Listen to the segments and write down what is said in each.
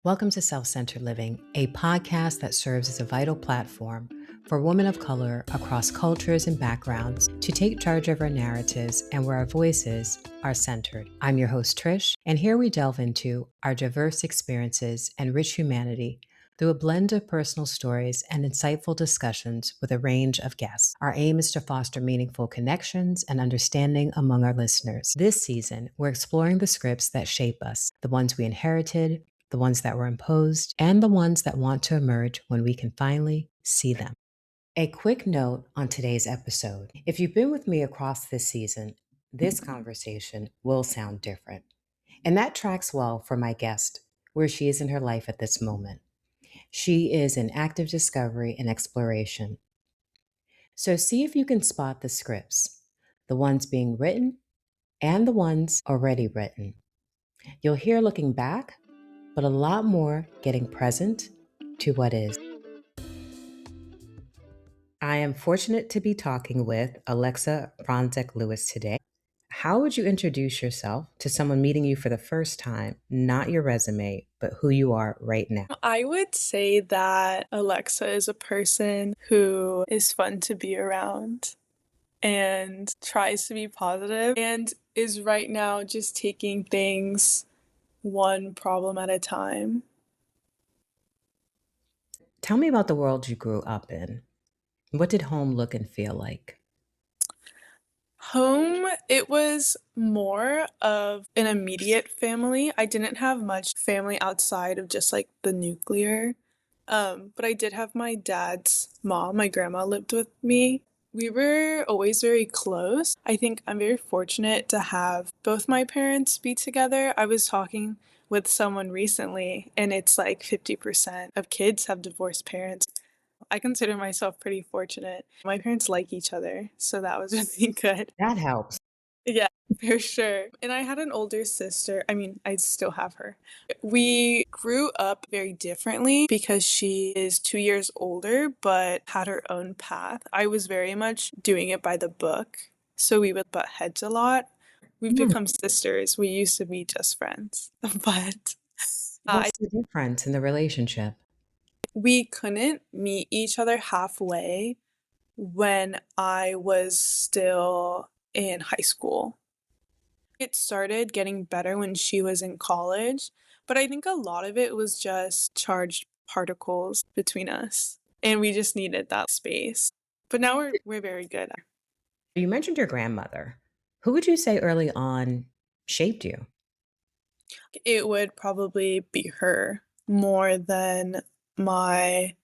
Welcome to Self-Centered Living, a podcast that serves as a vital platform for women of color across cultures and backgrounds to take charge of our narratives and where our voices are centered. I'm your host, Trish, and here we delve into our diverse experiences and rich humanity through a blend of personal stories and insightful discussions with a range of guests. Our aim is to foster meaningful connections and understanding among our listeners. This season, we're exploring the scripts that shape us, the ones we inherited, the ones that were imposed, and the ones that want to emerge when we can finally see them. A quick note on today's episode. If you've been with me across this season, this conversation will sound different. And that tracks well for my guest, where she is in her life at this moment. She is in active discovery and exploration. So see if you can spot the scripts, the ones being written and the ones already written. You'll hear looking back, but a lot more getting present to what is. I am fortunate to be talking with Alexa Franzek Lewis today. How would you introduce yourself to someone meeting you for the first time, not your resume, but who you are right now? I would say that Alexa is a person who is fun to be around and tries to be positive and is right now just taking things one problem at a time. Tell me about the world you grew up in. What did home look and feel like? Home, it was more of an immediate family. I didn't have much family outside of just like the nuclear. But I did have my dad's mom, my grandma lived with me. We were always very close. I think I'm very fortunate to have both my parents be together. I was talking with someone recently, and it's like 50% of kids have divorced parents. I consider myself pretty fortunate. My parents like each other, so that was really good. That helps. Yeah, for sure. And I had an older sister. I mean, I still have her. We grew up very differently because she is 2 years older, but had her own path. I was very much doing it by the book. So we would butt heads a lot. We've Hmm. become sisters. We used to be just friends, but What's the difference in the relationship? we couldn't meet each other halfway when I was still in high school. It started getting better when she was in college, but I think a lot of it was just charged particles between us, and we just needed that space. But now we're very good. You mentioned your grandmother. Who would you say early on shaped you? It would probably be her more than my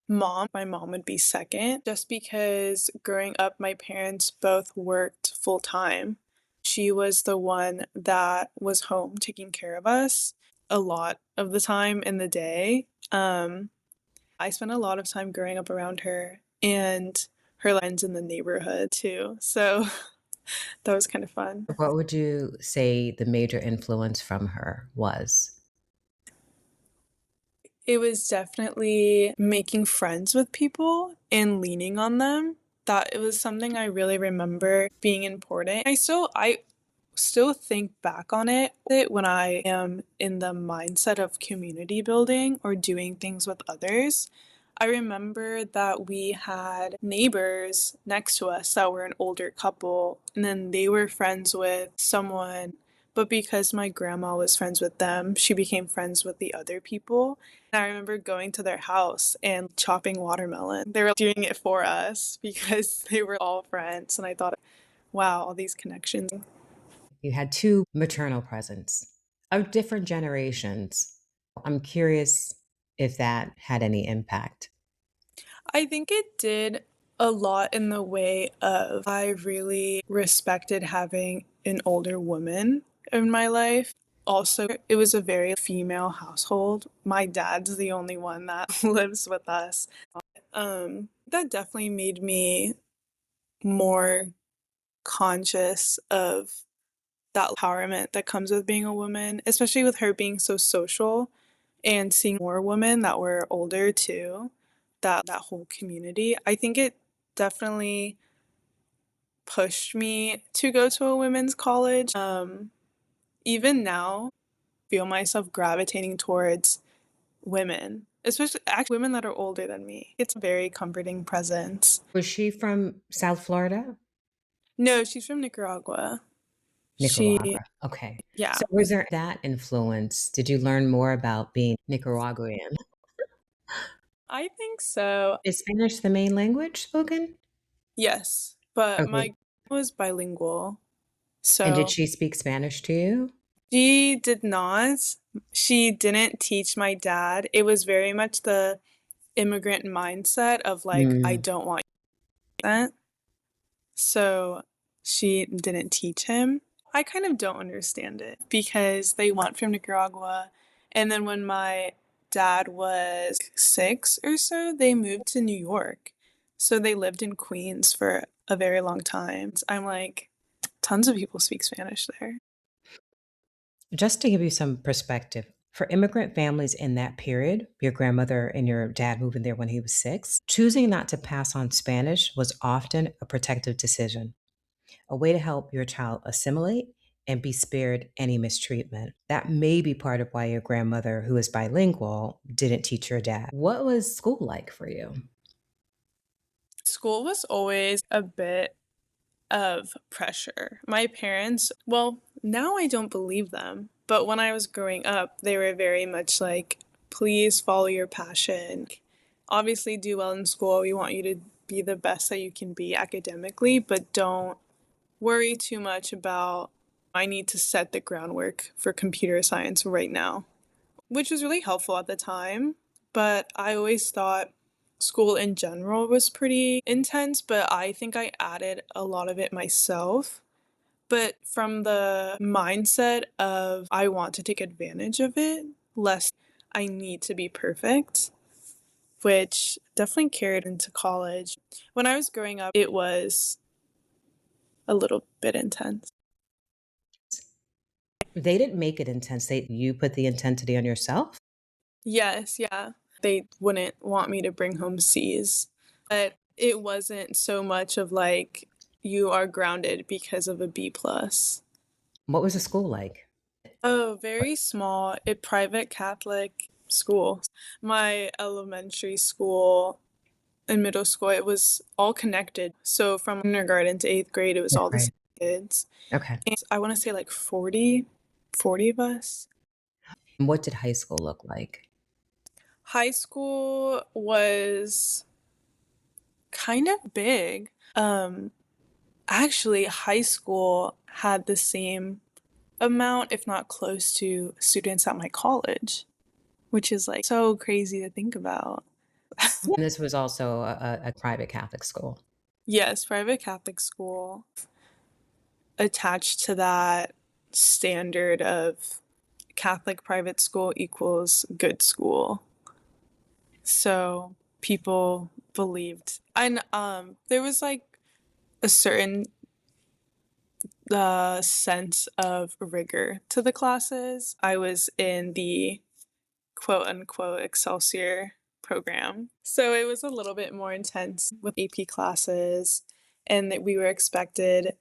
mom. My mom would be second, just because growing up, my parents both worked full time. She was the one that was home taking care of us a lot of the time in the day. I spent a lot of time growing up around her and her friends in the neighborhood too. So that was kind of fun. What would you say the major influence from her was? It was definitely making friends with people and leaning on them. That it was something I really remember being important. I still think back on it when I am in the mindset of community building or doing things with others. I remember that we had neighbors next to us that were an older couple, and then they were friends with someone, but because my grandma was friends with them, she became friends with the other people. And I remember going to their house and chopping watermelon. They were doing it for us because they were all friends, and I thought, wow, all these connections. You had two maternal presents of different generations. I'm curious if that had any impact. I think it did a lot in the way of I really respected having an older woman in my life. Also, it was a very female household. My dad's the only one that lives with us. That definitely made me more conscious of that empowerment that comes with being a woman, especially with her being so social and seeing more women that were older too, that whole community. I think it definitely pushed me to go to a women's college. Even now, feel myself gravitating towards women, especially actually women that are older than me. It's a very comforting presence. Was she from South Florida? No, she's from Nicaragua. She, Nicaragua. Okay. yeah, So was there that influence? Did you learn more about being Nicaraguan? I think so. Is Spanish the main language spoken? Yes, but Okay. my was bilingual. And did So she speak Spanish to you? she did not. She didn't teach my dad. It was very much the immigrant mindset of like, I Mm. don't want that. So she didn't teach him. I kind of don't understand it because they went from Nicaragua. And then when my dad was 6 or so, they moved to New York. So they lived in Queens for a very long time. I'm like, tons of people speak Spanish there. Just to give you some perspective, for immigrant families in that period, your grandmother and your dad moving there when he was 6, choosing not to pass on Spanish was often a protective decision, a way to help your child assimilate and be spared any mistreatment. That may be part of why your grandmother, who is bilingual, didn't teach your dad. What was school like for you? School was always a bit of pressure. My parents, well, now I don't believe them, but when I was growing up, they were very much like, please follow your passion. Obviously, do well in school. We want you to be the best that you can be academically, but don't worry too much about, I need to set the groundwork for computer science right now, which was really helpful at the time. But I always thought school in general was pretty intense, but I think I added a lot of it myself. But from the mindset of I want to take advantage of it, less I need to be perfect, which definitely carried into college. When I was growing up, it was a little bit intense. They didn't make it intense. You put the intensity on yourself. Yes, yeah. They wouldn't want me to bring home C's. But it wasn't so much of like you are grounded because of a B plus. What was the school like? Oh, very small, a private Catholic school. My elementary school and middle school, it was all connected. So from kindergarten to 8th grade, it was all the Right. same kids. Okay. And I want to say like 40 of us. And what did high school look like? High school was kind of big. Actually, high school had the same amount, if not close to, students at my college, which is like so crazy to think about. And this was also a private Catholic school. Yes, private Catholic school attached to that standard of Catholic private school equals good school. So people believed, and there was like a certain sense of rigor to the classes. I was in the quote unquote Excelsior program. So it was a little bit more intense with AP classes, and that we were expected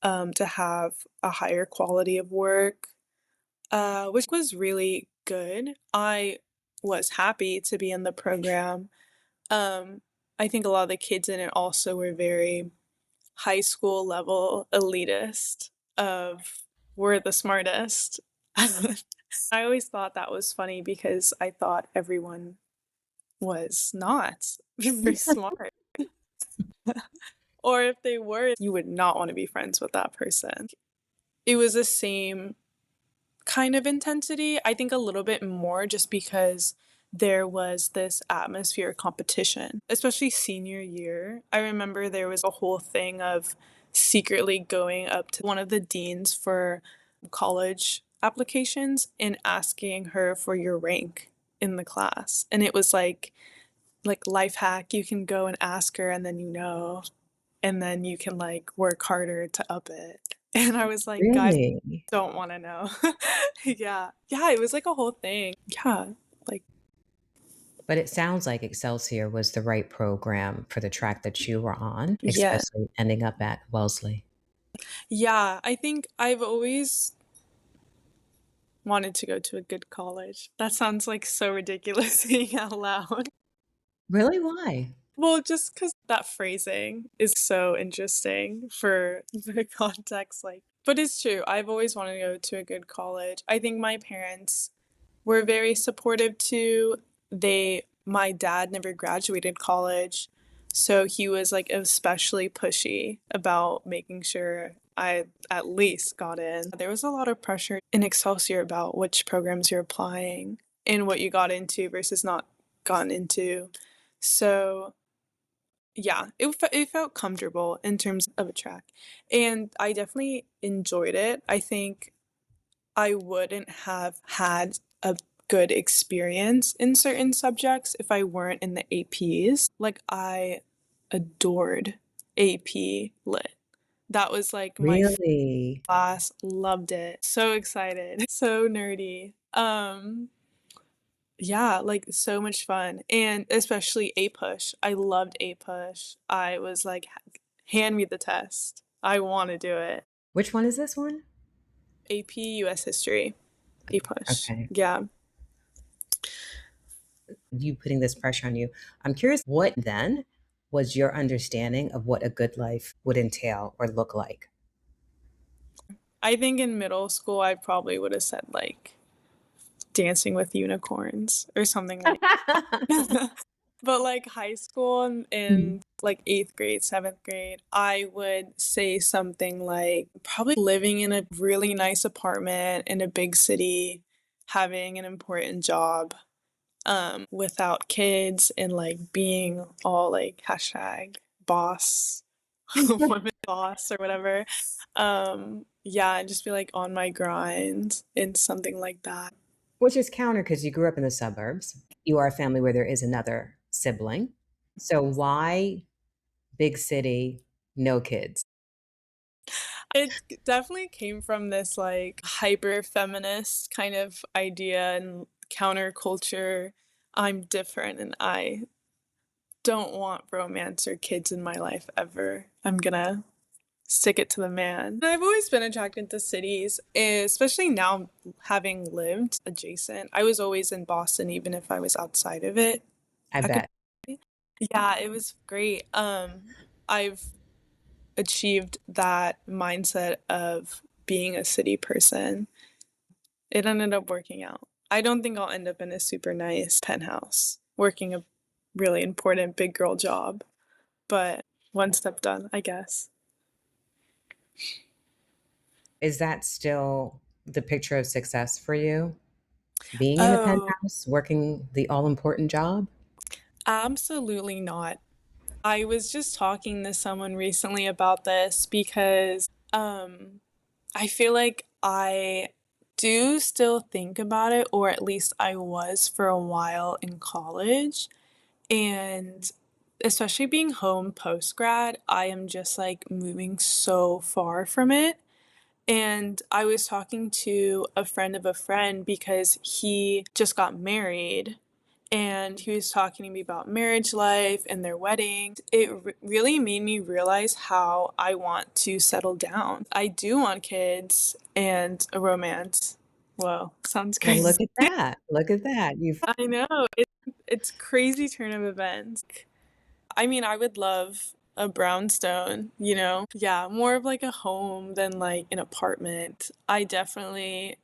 to have a higher quality of work, which was really good. I was happy to be in the program. I think a lot of the kids in it also were very high school level elitist of we're the smartest. I always thought that was funny because I thought everyone was not very smart. Or if they were, you would not want to be friends with that person. It was the same kind of intensity. I think a little bit more just because there was this atmosphere of competition, especially senior year. I remember there was a whole thing of secretly going up to one of the deans for college applications and asking her for your rank in the class. And it was like life hack, you can go and ask her and then and then you can like work harder to up it. And I was like, guys, Really? don't want to know. Yeah. Yeah, it was like a whole thing. Yeah. Like, But it sounds like Excelsior was the right program for the track that you were on, yeah. especially ending up at Wellesley. Yeah, I think I've always wanted to go to a good college. That sounds like so ridiculous saying out loud. Really? Why? Well, just because that phrasing is so interesting for the context, like, but it's true. I've always wanted to go to a good college. I think my parents were very supportive too. My dad never graduated college, so he was like especially pushy about making sure I at least got in. There was a lot of pressure in Excelsior about which programs you're applying and what you got into versus not gotten into. So yeah, it felt comfortable in terms of a track. And I definitely enjoyed it. I think I wouldn't have had a good experience in certain subjects if I weren't in the APs. Like, I adored AP Lit. That was like my Really? class, loved it. So excited, so nerdy. Yeah, like so much fun. And especially A Push. I loved A Push. I was like, hand me the test. I want to do it. Which one is this one? AP US History. A Push. Okay. Yeah. You putting this pressure on you. I'm curious, what then was your understanding of what a good life would entail or look like? I think in middle school, I probably would have said like Dancing with Unicorns or something like but like high school and like eighth grade, seventh grade, I would say something like probably living in a really nice apartment in a big city, having an important job, without kids and like being all like hashtag boss, women boss or whatever. Yeah, and just be like on my grind and something like that. Which is counter because you grew up in the suburbs. You are a family where there is another sibling. So why big city, no kids? It definitely came from this like hyper feminist kind of idea and counterculture. I'm different and I don't want romance or kids in my life ever. I'm gonna stick it to the man. I've always been attracted to cities, especially now having lived adjacent. I was always in Boston, even if I was outside of it. I I could, bet. yeah, it was great. I've achieved that mindset of being a city person. It ended up working out. I don't think I'll end up in a super nice penthouse working a really important big girl job, but one step done, I guess. Is that still the picture of success for you? Being in the Oh, penthouse, working the all important job? absolutely not. I was just talking to someone recently about this because I feel like I do still think about it, or at least I was for a while in college. And especially being home post grad, I am just like moving so far from it. And I was talking to a friend of a friend because he just got married and he was talking to me about marriage life and their wedding. It really made me realize how I want to settle down. I do want kids and a romance. Whoa, sounds Well, crazy. look at that. Look at that. You've I know. It's crazy turn of events. I mean, I would love a brownstone, you know? Yeah, more of like a home than like an apartment. I definitely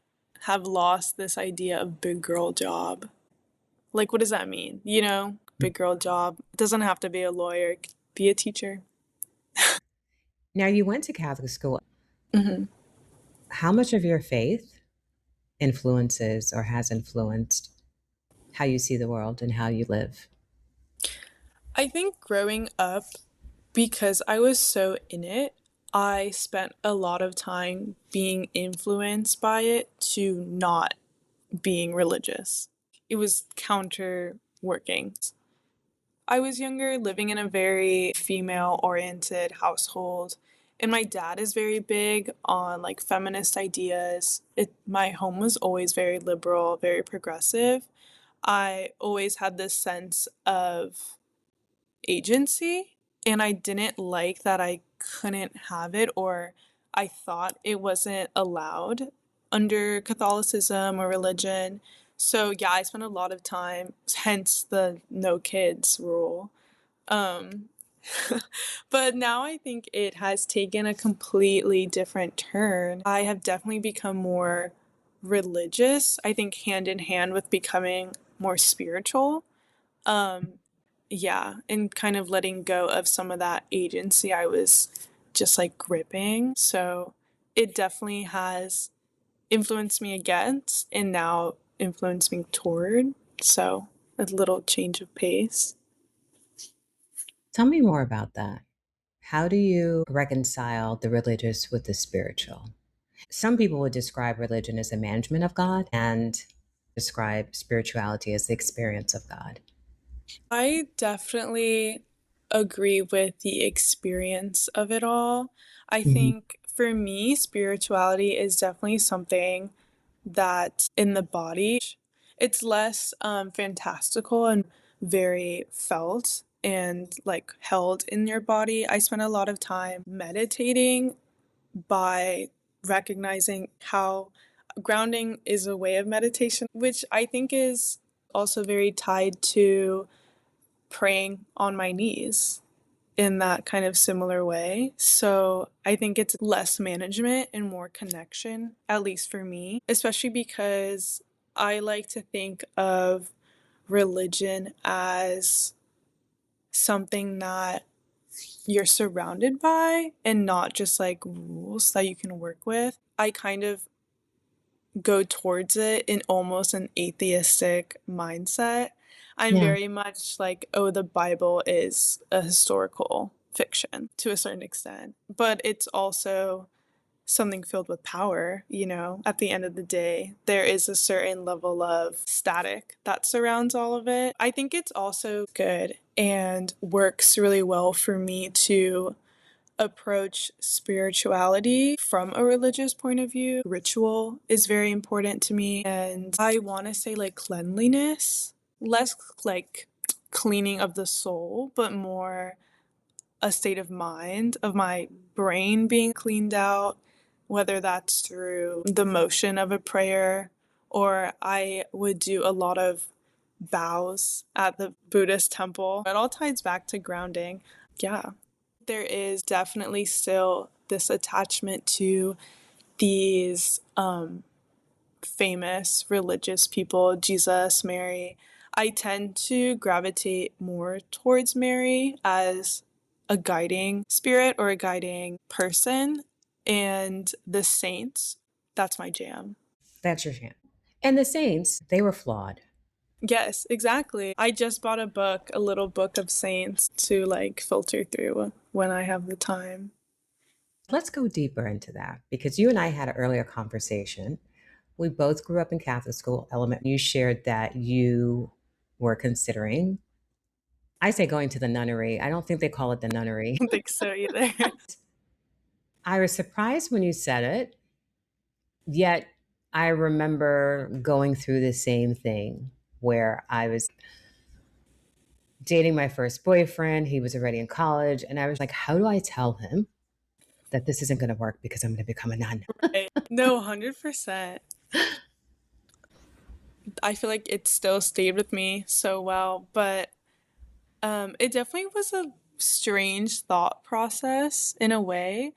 have lost this idea of big girl job. Like, what does that mean? You know, big girl job. It doesn't have to be a lawyer, it could be a teacher. now you went to Catholic school. hmm How much of your faith influences or has influenced how you see the world and how you live? I think growing up, because I was so in it, I spent a lot of time being influenced by it to not being religious. It was counter working. I was younger, living in a very female oriented household, and my dad is very big on like feminist ideas. My home was always very liberal, very progressive. I always had this sense of agency, and I didn't like that I couldn't have it or I thought it wasn't allowed. under Catholicism or religion. So yeah, I spent a lot of time, hence the no kids rule. Um, but now I think it has taken a completely different turn. I have definitely become more religious, I think hand in hand with becoming more spiritual. Um, yeah, and kind of letting go of some of that agency I was just like gripping. So it definitely has influenced me against and now influenced me toward. So a little change of pace. Tell me more about that. How do you reconcile the religious with the spiritual? Some people would describe religion as a management of God and describe spirituality as the experience of God. I definitely agree with the experience of it all. I Mhm. think for me, spirituality is definitely something that's in the body. It's less fantastical and very felt and like held in your body. I spend a lot of time meditating by recognizing how grounding is a way of meditation, which I think is also very tied to praying on my knees in that kind of similar way. So I think it's less management and more connection, at least for me, especially because I like to think of religion as something that you're surrounded by and not just like rules that you can work with. I kind of go towards it in almost an atheistic mindset. I'm Yeah. very much like, oh, the Bible is a historical fiction to a certain extent, but it's also something filled with power, you know? At the end of the day, there is a certain level of static that surrounds all of it. I think it's also good and works really well for me to approach spirituality from a religious point of view. Ritual is very important to me, and I want to say like cleanliness, less like cleaning of the soul, but more a state of mind, of my brain being cleaned out, whether that's through the motion of a prayer or I would do a lot of bows at the Buddhist temple. It all ties back to grounding. Yeah. There is definitely still this attachment to these famous religious people, Jesus, Mary. I tend to gravitate more towards Mary as a guiding spirit or a guiding person, and the saints, that's my jam. That's your chant. And the saints, they were flawed. Yes, exactly. I just bought a book, a little book of saints to like filter through when I have the time. Let's go deeper into that because you and I had an earlier conversation. We both grew up in Catholic school, element. You shared that you were considering, I say going to the nunnery. I don't think they call it the nunnery. I don't think so either. I was surprised when you said it, yet I remember going through the same thing where I was dating my first boyfriend. He was already in college. And I was like, how do I tell him that this isn't going to work because I'm going to become a nun? Right. No, 100%. I feel like it still stayed with me so well, but it definitely was a strange thought process in a way.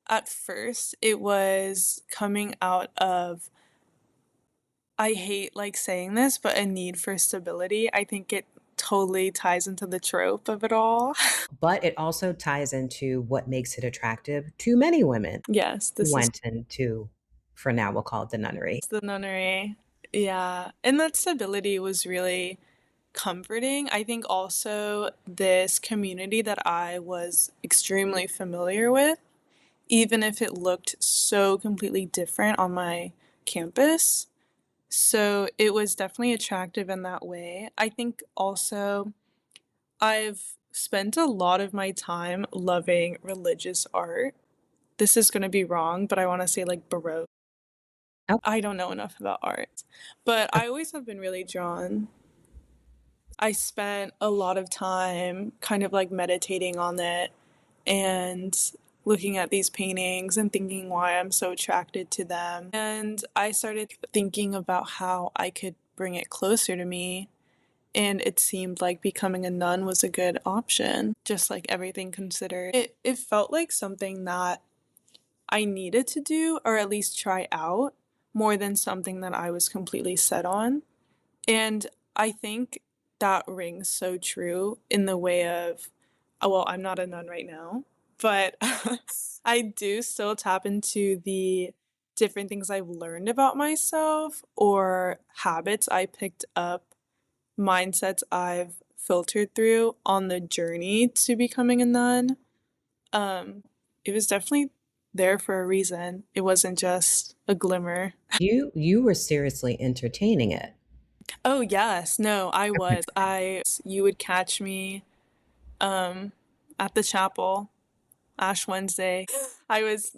At first, it was coming out of, I hate like saying this, but a need for stability. I think it totally ties into the trope of it all. But it also ties into what makes it attractive to many women Yes, who this is went into, for now, we'll call it the nunnery. the nunnery. Yeah. And that stability was really comforting. I think also this community that I was extremely familiar with, even if it looked so completely different on my campus. So it was definitely attractive in that way. I think also I've spent a lot of my time loving religious art. This is going to be wrong, but I want to say like Baroque. Oh, I don't know enough about art, but I always have been really drawn. I spent a lot of time kind of like meditating on it and looking at these paintings and thinking why I'm so attracted to them. And I started thinking about how I could bring it closer to me. And it seemed like becoming a nun was a good option, just like everything considered. It felt like something that I needed to do, or at least try out, more than something that I was completely set on. And I think that rings so true in the way of, well, I'm not a nun right now, but I do still tap into the different things I've learned about myself or habits I picked up, mindsets I've filtered through on the journey to becoming a nun. Um, it was definitely there for a reason. It wasn't just a glimmer. You were seriously entertaining it. Oh yes, no, I was. You would catch me um at the chapel Ash Wednesday. I was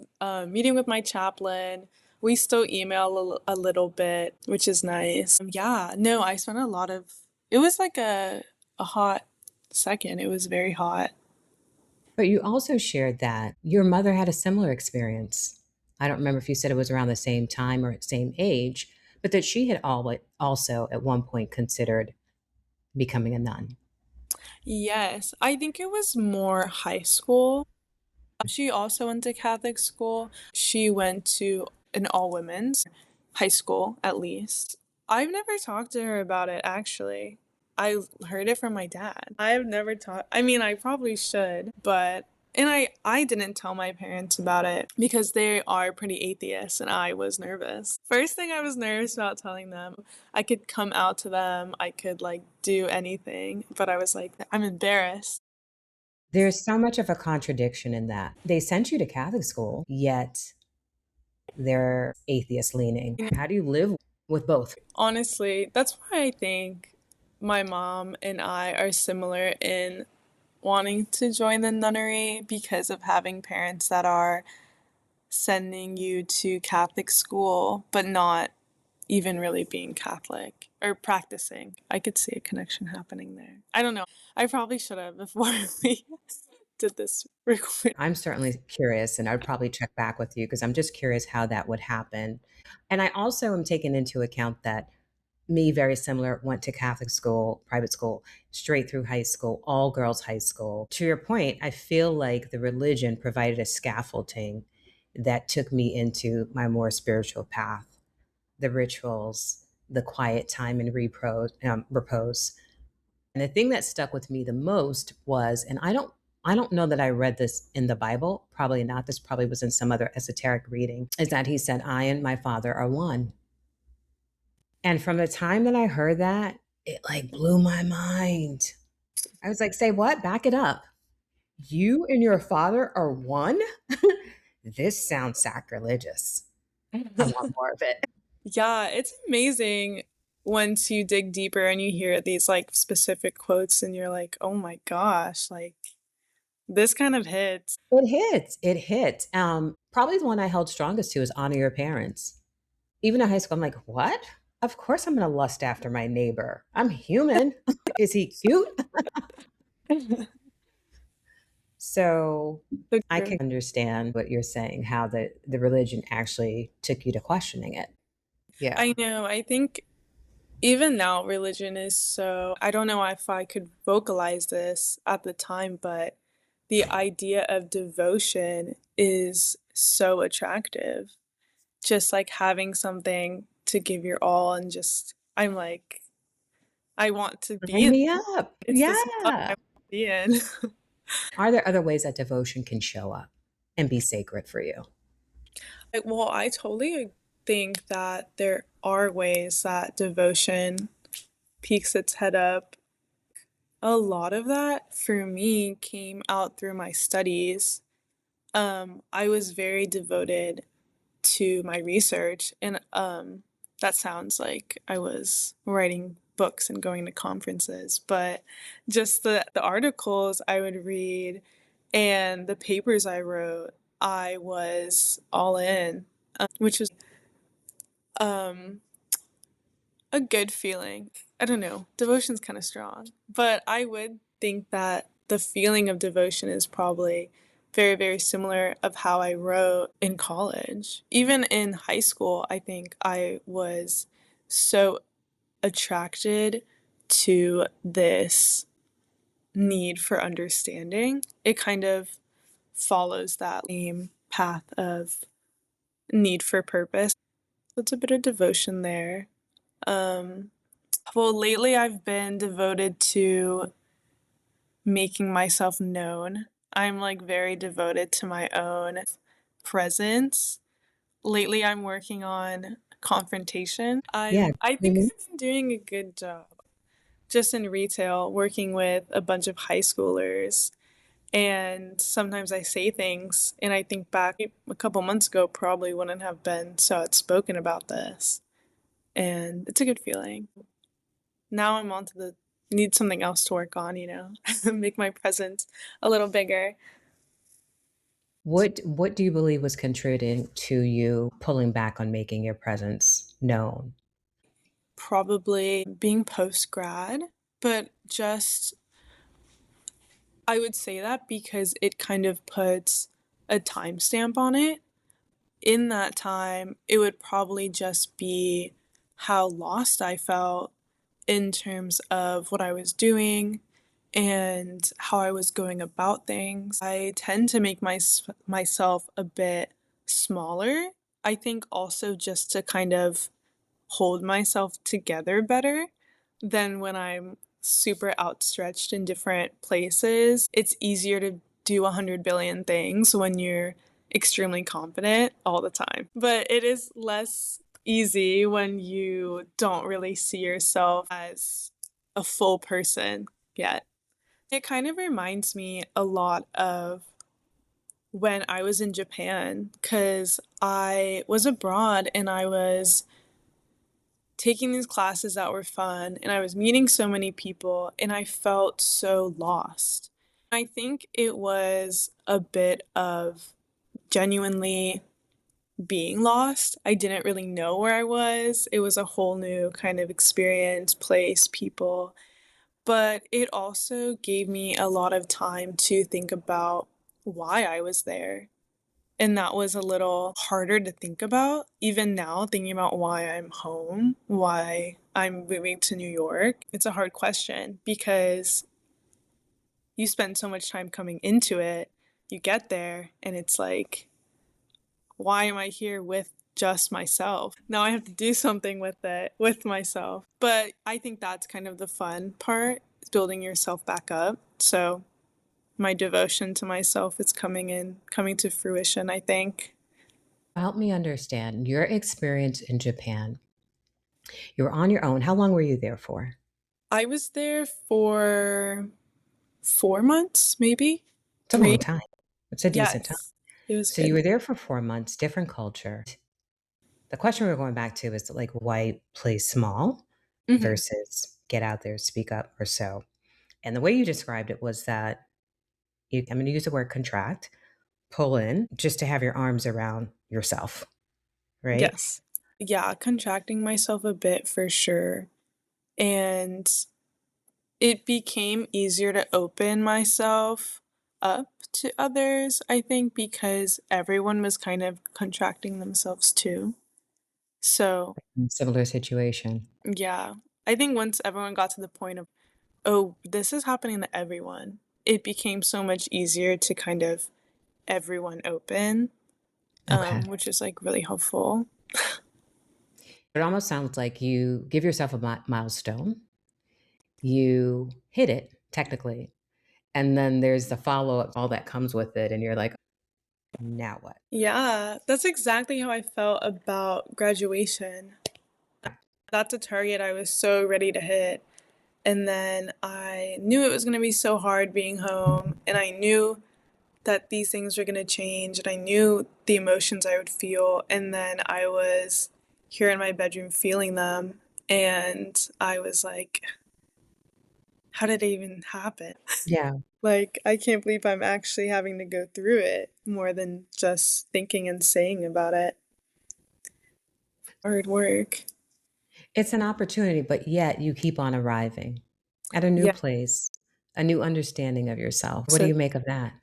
meeting with my chaplain. We still email a little bit, which is nice. Yeah, no, I spent a lot of it was like a hot second. It was very hot. But you also shared that your mother had a similar experience. I don't remember if you said it was around the same time or same age, but that she had also at one point considered becoming a nun. Yes, I think it was more high school. She also went to Catholic school. She went to an all women's high school, at least. I've never talked to her about it, actually. I heard it from my dad. I've never talked, I mean, I probably should, but, and I didn't tell my parents about it because they are pretty atheist and I was nervous. First thing I was nervous about telling them, I could come out to them, I could like do anything, but I was like, I'm embarrassed. There's so much of a contradiction in that. They sent you to Catholic school, yet they're atheist leaning. How do you live with both? Honestly, that's why I think my mom and I are similar in wanting to join the nunnery because of having parents that are sending you to Catholic school, but not even really being Catholic or practicing. I could see a connection happening there. I don't know. I probably should have before we did this recording. I'm certainly curious, and I'd probably check back with you because I'm just curious how that would happen. And I also am taking into account that me, very similar, went to Catholic school, private school, straight through high school, all girls high school. To your point, I feel like the religion provided a scaffolding that took me into my more spiritual path, the rituals, the quiet time and repose. And the thing that stuck with me the most was, and I don't know that I read this in the Bible, probably not. This probably was in some other esoteric reading, is that he said, I and my Father are one. And from the time that I heard that, it like blew my mind. I was like, say what? Back it up. You and your father are one? This sounds sacrilegious. I want more of it. Yeah, it's amazing once you dig deeper and you hear these like specific quotes and you're like, oh my gosh, like this kind of hits. It hits. It hits. Probably the one I held strongest to is honor your parents. Even in high school, I'm like, what? Of course I'm going to lust after my neighbor. I'm human. Is he cute? So So I true. can understand what you're saying, how the religion actually took you to questioning it. Yeah. I know. I think even now, religion is so. I don't know if I could vocalize this at the time, but the idea of devotion is so attractive. Just like having something to give your all, and just, I'm like, I want to be Sign in. me up. It's the spot I Yeah. want to be in. Are there other ways that devotion can show up and be sacred for you? Well, I totally think that there are ways that devotion peeks its head up. A lot of that for me came out through my studies. I was very devoted to my research, and that sounds like I was writing books and going to conferences, but just the articles I would read and the papers I wrote, I was all in, which was um, a good feeling. I don't know, devotion's kind of strong, but I would think that the feeling of devotion is probably very, very similar of how I wrote in college. Even in high school, I think I was so attracted to this need for understanding. It kind of follows that same path of need for purpose. So it's a bit of devotion there. Um, well, lately I've been devoted to making myself known. I'm like very devoted to my own presence. Lately I'm working on confrontation. Yeah. I think Mhm. I've been doing a good job just in retail, working with a bunch of high schoolers. And sometimes I say things and I think back a couple months ago, probably wouldn't have been so outspoken about this. And it's a good feeling. Now I'm on to the need something else to work on, make my presence a little bigger. What do you believe was contributing to you pulling back on making your presence known? Probably being post grad, but just I would say that because it kind of puts a timestamp on it. In that time, it would probably just be how lost I felt in terms of what I was doing and how I was going about things. I tend to make myself a bit smaller. I think also just to kind of hold myself together better than when I'm super outstretched in different places. It's easier to do 100 billion things when you're extremely confident all the time. But it is less easy when you don't really see yourself as a full person yet. It kind of reminds me a lot of when I was in Japan because I was abroad and I was taking these classes that were fun and I was meeting so many people and I felt so lost. I think it was a bit of genuinely being lost. I didn't really know where I was. It was a whole new kind of experience, place, people. But it also gave me a lot of time to think about why I was there. And that was a little harder to think about. Even now, thinking about why I'm home, why I'm moving to New York, it's a hard question because you spend so much time coming into it. You get there, and it's like, why am I here with just myself? Now I have to do something with it, with myself. But I think that's kind of the fun part, is building yourself back up. So my devotion to myself is coming to fruition, I think. Help me understand your experience in Japan. You were on your own. How long were you there for? I was there for 4 months, maybe It's a three. long time. It's a decent time. Yes, it was So you good. were there for 4 months, different culture. The question we're going back to is like why play small Hmm. versus get out there, speak up or so. And the way you described it was that I'm going to use the word contract, pull in just to have your arms around yourself, right? Yes. Yeah, contracting myself a bit for sure. And it became easier to open myself up to others, I think, because everyone was kind of contracting themselves too. So, Similar situation. yeah, I think once everyone got to the point of, oh, this is happening to everyone, it became so much easier to kind of everyone open, Okay. which is like really helpful. It almost sounds like you give yourself a milestone, you hit it technically, and then there's the follow up, all that comes with it. And you're like, now what? Yeah, that's exactly how I felt about graduation. That's a target I was so ready to hit. And then I knew it was going to be so hard being home. And I knew that these things were going to change. And I knew the emotions I would feel. And then I was here in my bedroom feeling them. And I was like, how did it even happen? Yeah. Like, I can't believe I'm actually having to go through it more than just thinking and saying about it. Hard work. It's an opportunity, but yet you keep on arriving at a new Yeah. place, a new understanding of yourself. What do So you make of that?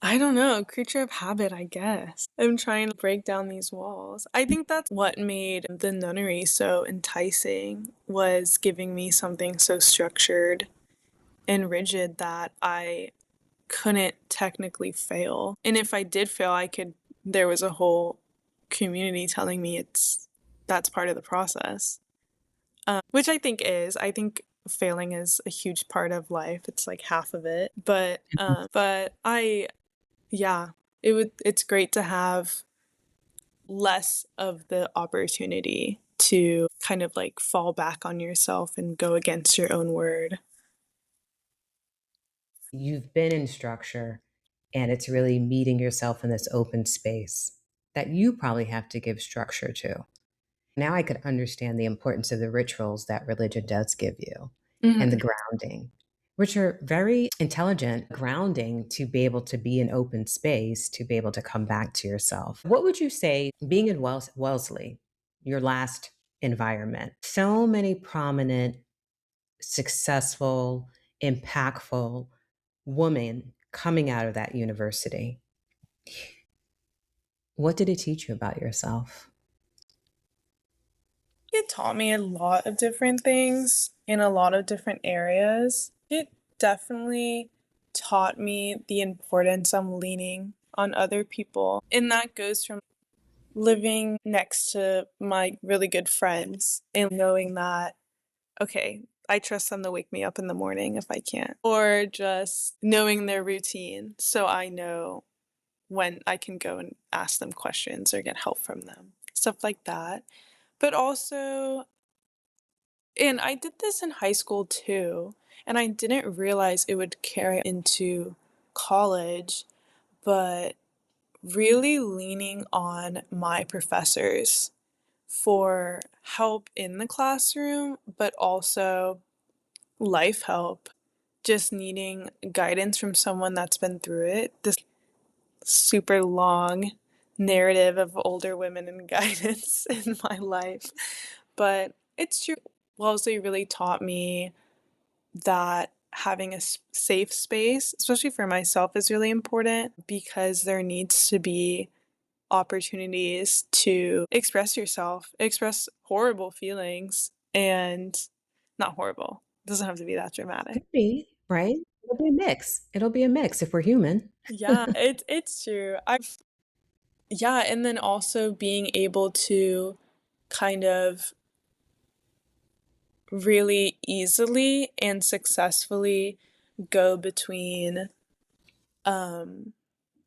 I don't know, creature of habit, I guess. I'm trying to break down these walls. I think that's what made the nunnery so enticing, was giving me something so structured and rigid that I couldn't technically fail. And if I did fail, there was a whole community telling me that's part of the process. Which I think failing is a huge part of life. It's like half of it. But yeah, it's great to have less of the opportunity to kind of like fall back on yourself and go against your own word. You've been in structure, and it's really meeting yourself in this open space that you probably have to give structure to. Now I could understand the importance of the rituals that religion does give you and the Mhm. grounding, which are very intelligent grounding to be able to be in open space, to be able to come back to yourself. What would you say, being in Wellesley, your last environment, so many prominent, successful, impactful women coming out of that university? What did it teach you about yourself? It taught me a lot of different things in a lot of different areas. It definitely taught me the importance of leaning on other people. And that goes from living next to my really good friends and knowing that, okay, I trust them to wake me up in the morning if I can't, or just knowing their routine so I know when I can go and ask them questions or get help from them, stuff like that. But also, and I did this in high school too, and I didn't realize it would carry into college, but really leaning on my professors for help in the classroom, but also life help, just needing guidance from someone that's been through it. This super long narrative of older women and guidance in my life. But it's true. Wellesley really taught me that having a safe space, especially for myself, is really important because there needs to be opportunities to express yourself, express horrible feelings, and not horrible. It doesn't have to be that dramatic. Could be, right? It'll be a mix. It'll be a mix if we're human. Yeah, it's true. I've Yeah, and then also being able to kind of really easily and successfully go between um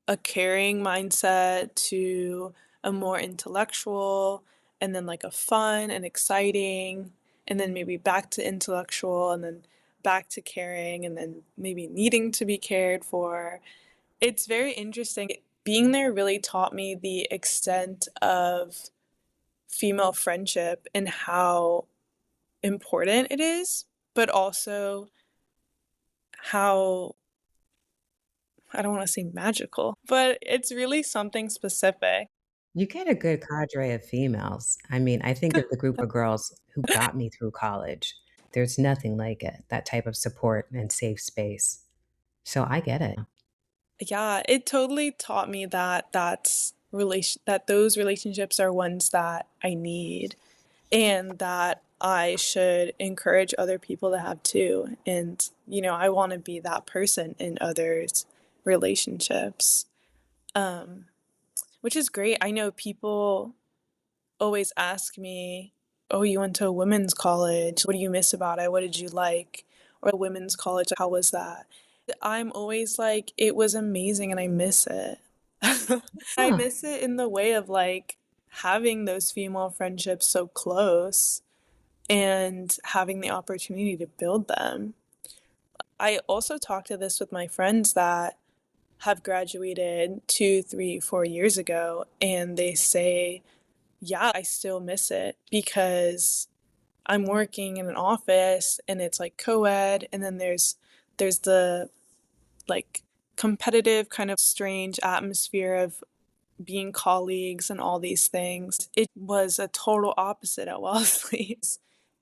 a caring mindset to a more intellectual, and then like a fun and exciting, and then maybe back to intellectual, and then back to caring, and then maybe needing to be cared for. It's very interesting. Being there really taught me the extent of female friendship and how important it is, but also how, I don't want to say magical, but it's really something specific. You get a good cadre of females. I mean, I think of the group of girls who got me through college. There's nothing like it, that type of support and safe space. So I get it. Yeah, it totally taught me that that those relationships are ones that I need and that I should encourage other people to have too. And I want to be that person in others' relationships. Um, which is great. I know people always ask me, "Oh, you went to a women's college. What do you miss about it? What did you like?" Or women's college, how was that? I'm always like, "It was amazing and I miss it." I Huh. miss it in the way of like having those female friendships so close and having the opportunity to build them. I also talked to this with my friends that have graduated 2, 3, 4 years ago, and they say, yeah, I still miss it because I'm working in an office and it's like co-ed, and then there's the like competitive kind of strange atmosphere of being colleagues and all these things. It was a total opposite at Wellesley.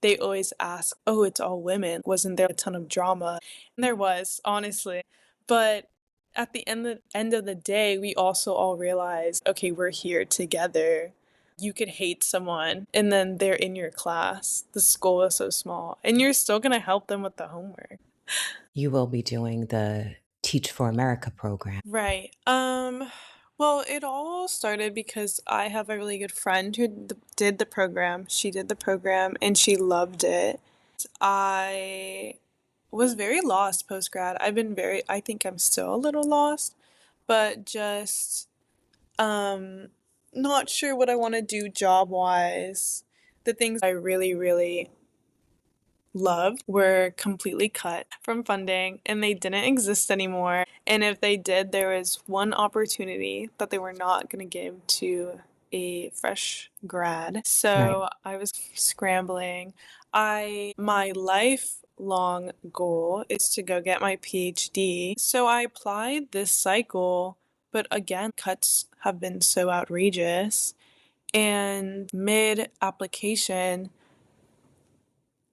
They always ask, "Oh, it's all women. Wasn't there a ton of drama?" And there was, honestly. But At the end of the day, we also all realize, okay, we're here together. You could hate someone and then they're in your class. The school is so small and you're still going to help them with the homework. You will be doing the Teach for America program. Right. Well, it all started because I have a really good friend who did the program. She did the program and she loved it. I was very lost post grad. I think I'm still a little lost, but just um not sure what I want to do job wise. The things I really, really loved were completely cut from funding and they didn't exist anymore. And if they did, there was one opportunity that they were not going to give to a fresh grad. Right. So I was scrambling. I my lifelong goal is to go get my PhD. So I applied this cycle, but again, cuts have been so outrageous. And mid application,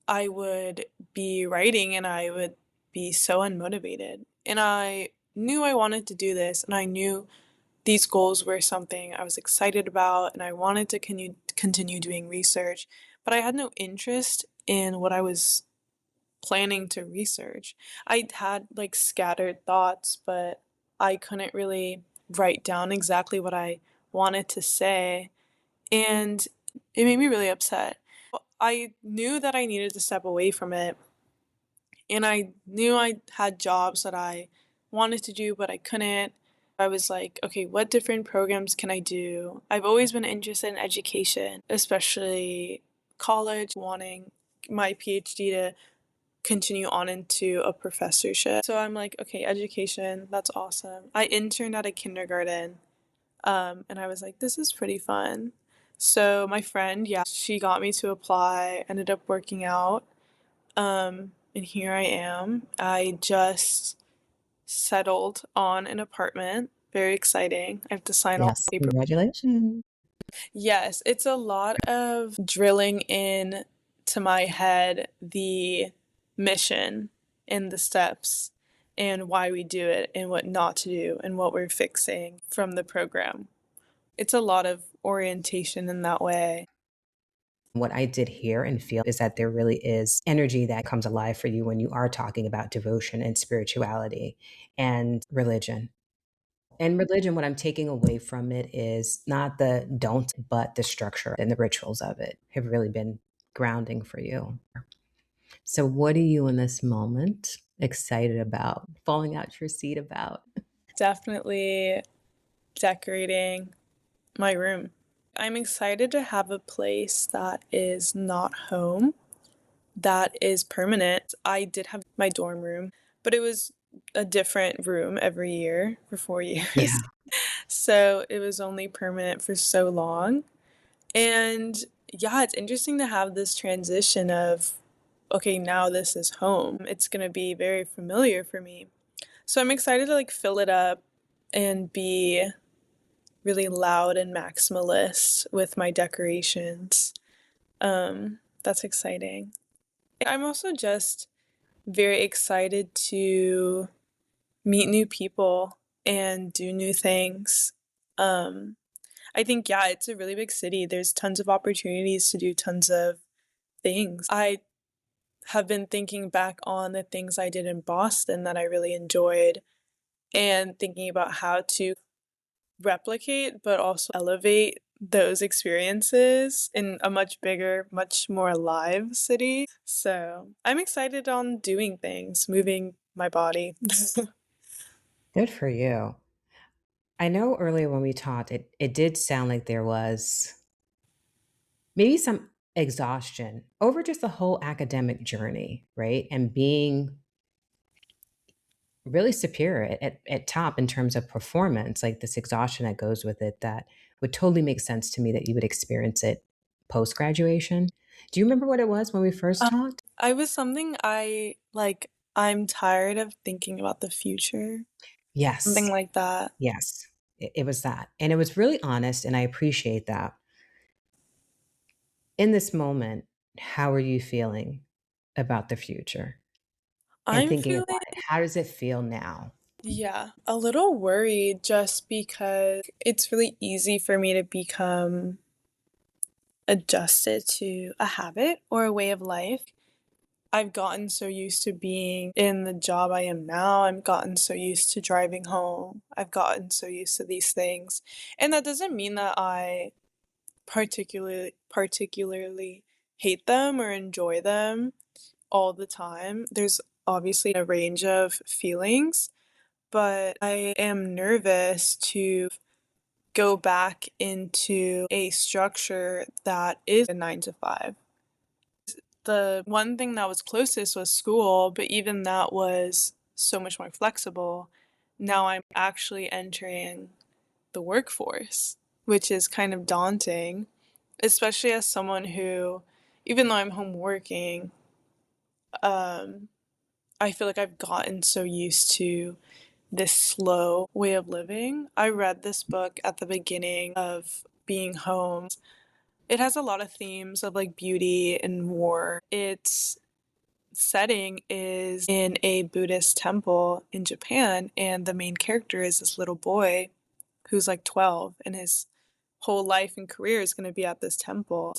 I would be writing and I would be so unmotivated. And I knew I wanted to do this and I knew these goals were something I was excited about and I wanted to continue doing research, but I had no interest in what I was planning to research. I had like scattered thoughts, but I couldn't really write down exactly what I wanted to say, and it made me really upset. I knew that I needed to step away from it, and I knew I had jobs that I wanted to do, but I couldn't. I was like, okay, what different programs can I do? I've always been interested in education, especially college, wanting my PhD to continue on into a professorship. So I'm like, okay, education, that's awesome. I interned at a kindergarten, and I was like, this is pretty fun. So my friend, yeah, she got me to apply, ended up working out. And here I am. I just settled on an apartment. Very exciting. I have to sign all Yes. the paper. Congratulations. Yes, it's a lot of drilling in to my head the mission and the steps and why we do it and what not to do and what we're fixing from the program. It's a lot of orientation in that way. What I did hear and feel is that there really is energy that comes alive for you when you are talking about devotion and spirituality and religion. And religion, what I'm taking away from it is not the don't, but the structure and the rituals of it have really been grounding for you. So, what are you in this moment excited about, falling out your seat about? Definitely decorating my room. I'm excited to have a place that is not home, that is permanent. I did have my dorm room, but it was a different room every year for 4 years. Yeah. So it was only permanent for so long. And yeah, it's interesting to have this transition of, okay, now this is home. It's going to be very familiar for me. So I'm excited to like fill it up and be really loud and maximalist with my decorations. That's exciting. I'm also just very excited to meet new people and do new things. Um, I think, yeah, it's a really big city. There's tons of opportunities to do tons of things. I have been thinking back on the things I did in Boston that I really enjoyed and thinking about how to replicate but also elevate those experiences in a much bigger, much more alive city. So I'm excited on doing things, moving my body. Good for you. I know earlier when we talked, it did sound like there was maybe some exhaustion over just the whole academic journey, right? And being really superior at top in terms of performance, like this exhaustion that goes with it that would totally make sense to me that you would experience it post graduation. Do you remember what it was when we first um, talked? I was something I like, I'm tired of thinking about the future, something Yes. like that. Yes. It was that. And it was really honest. And I appreciate that. In this moment, how are you feeling about the future and I'm thinking about feeling it? How does it feel now? Yeah, a little worried just because it's really easy for me to become adjusted to a habit or a way of life. I've gotten so used to being in the job I am now. I've gotten so used to driving home. I've gotten so used to these things. And that doesn't mean that I particularly hate them or enjoy them all the time. There's obviously a range of feelings, but I am nervous to go back into a structure that is a 9 to 5. The one thing that was closest was school, but even that was so much more flexible. Now I'm actually entering the workforce, which is kind of daunting, especially as someone who, even though I'm home working, um, I feel like I've gotten so used to this slow way of living. I read this book at the beginning of being home. It has a lot of themes of like beauty and war. Its setting is in a Buddhist temple in Japan, and the main character is this little boy who's like 12, and his whole life and career is going to be at this temple.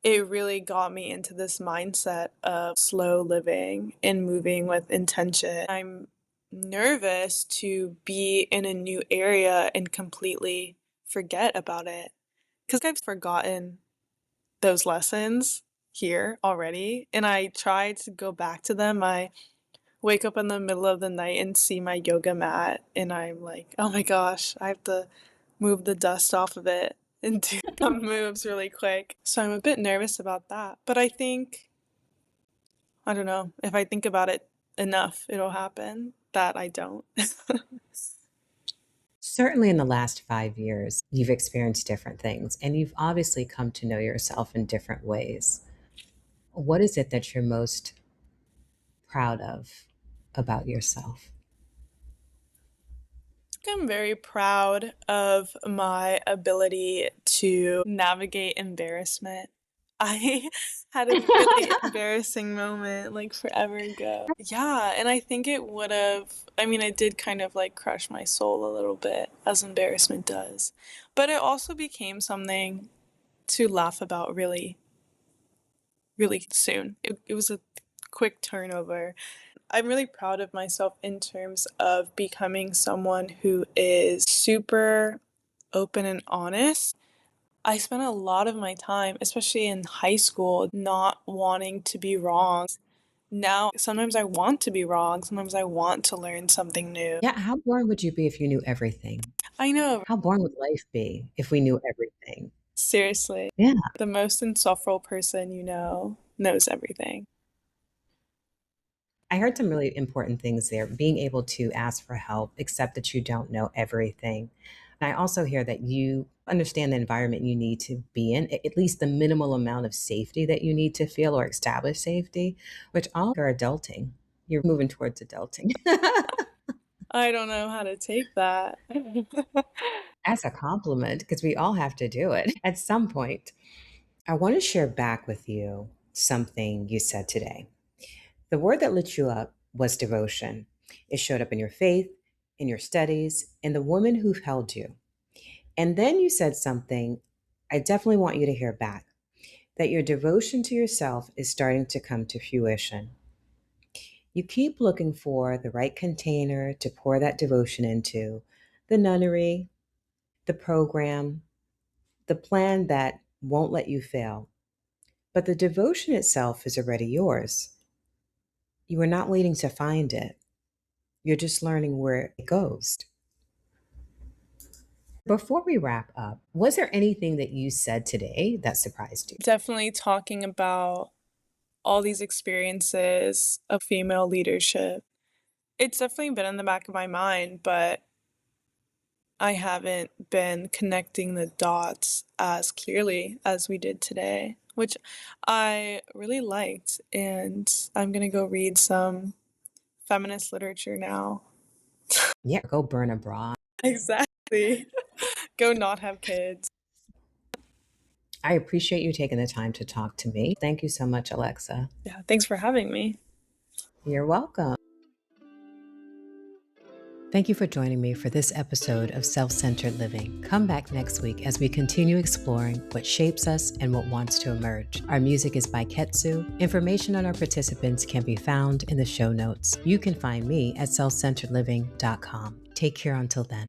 It really got me into this mindset of slow living and moving with intention. I'm nervous to be in a new area and completely forget about it because I've forgotten those lessons here already, and I try to go back to them. I wake up in the middle of the night and see my yoga mat, and I'm like, oh my gosh, I have to move the dust off of it and do some moves really quick. So I'm a bit nervous about that. But I think, I don't know, if I think about it enough, it'll happen. That I don't. Certainly in the last 5 years, you've experienced different things and you've obviously come to know yourself in different ways. What is it that you're most proud of about yourself? I'm very proud of my ability to navigate embarrassment. I had a really embarrassing moment like forever ago. Yeah, and I think it would have, I mean, it did kind of like crush my soul a little bit, as embarrassment does. But it also became something to laugh about really, really soon. It was a quick turnover. I'm really proud of myself in terms of becoming someone who is super open and honest. I spent a lot of my time, especially in high school, not wanting to be wrong. Now, sometimes I want to be wrong. Sometimes I want to learn something new. Yeah, how boring would you be if you knew everything? I know, How boring would life be if we knew everything? seriously, Yeah. the most insufferable person you know knows everything. I heard some really important things there. Being able to ask for help, accept that you don't know everything. And I also hear that you understand the environment you need to be in, at least the minimal amount of safety that you need to feel or establish safety, which all are adulting. You're moving towards adulting. I don't know how to take that. As a compliment, because we all have to do it at some point. I want to share back with you something you said today. The word that lit you up was devotion. It showed up in your faith, in your studies, in the woman who held you. And then you said something I definitely want you to hear back, that your devotion to yourself is starting to come to fruition. You keep looking for the right container to pour that devotion into, the nunnery, the program, the plan that won't let you fail. But the devotion itself is already yours. You are not waiting to find it. You're just learning where it goes. Before we wrap up, was there anything that you said today that surprised you? Definitely talking about all these experiences of female leadership. It's definitely been in the back of my mind, but I haven't been connecting the dots as clearly as we did today, which I really liked. And I'm going to go read some feminist literature now. Yeah, go burn a bra. Exactly. Go not have kids. I appreciate you taking the time to talk to me. Thank you so much, Alexa. Yeah, thanks for having me. You're welcome. Thank you for joining me for this episode of Self-Centered Living. Come back next week as we continue exploring what shapes us and what wants to emerge. Our music is by Ketsu. Information on our participants can be found in the show notes. You can find me at selfcenteredliving.com. Take care until then.